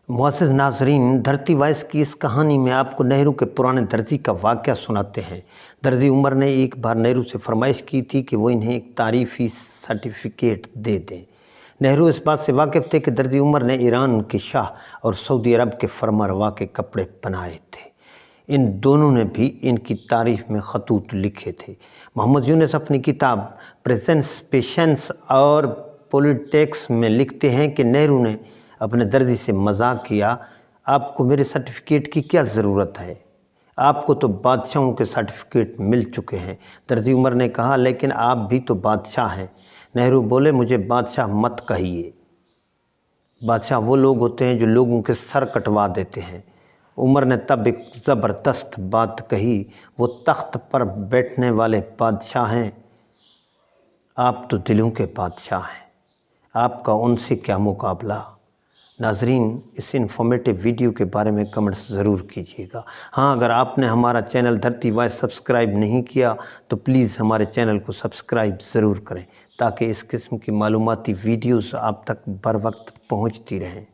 मुअज़्ज़ज़ नाज़रीन, धरती वॉइस की इस कहानी में आपको नेहरू के पुराने दर्जी का वाक़या सुनाते हैं। दर्जी उमर ने एक बार नेहरू से फरमाइश की थी कि वो इन्हें एक तारीफ़ी सर्टिफिकेट दे दें। नेहरू इस बात से वाकिफ़ थे कि दर्जी उमर ने ईरान के शाह और सऊदी अरब के फरमारवा के कपड़े बनाए थे। इन दोनों ने भी इनकी तारीफ़ में खतूत लिखे थे। मोहम्मद यूनुस अपनी किताब प्रेजेंस, पेशेंस और पॉलिटिक्स में लिखते हैं कि नेहरू ने अपने दर्जी से मजाक किया, आपको मेरे सर्टिफिकेट की क्या ज़रूरत है, आपको तो बादशाहों के सर्टिफिकेट मिल चुके हैं। दर्जी उमर ने कहा, लेकिन आप भी तो बादशाह हैं। नेहरू बोले, मुझे बादशाह मत कहिए, बादशाह वो लोग होते हैं जो लोगों के सर कटवा देते हैं। उमर ने तब एक ज़बरदस्त बात कही, वो तख्त पर बैठने वाले बादशाह हैं, आप तो दिलों के बादशाह हैं, आपका उनसे क्या मुकाबला। नाज़रीन, इस इन्फॉर्मेटिव वीडियो के बारे में कमेंट्स ज़रूर कीजिएगा। हाँ, अगर आपने हमारा चैनल धरती वॉइस सब्सक्राइब नहीं किया तो प्लीज़ हमारे चैनल को सब्सक्राइब ज़रूर करें ताकि इस किस्म की मालूमाती वीडियोज़ आप तक बर वक्त पहुँचती रहें।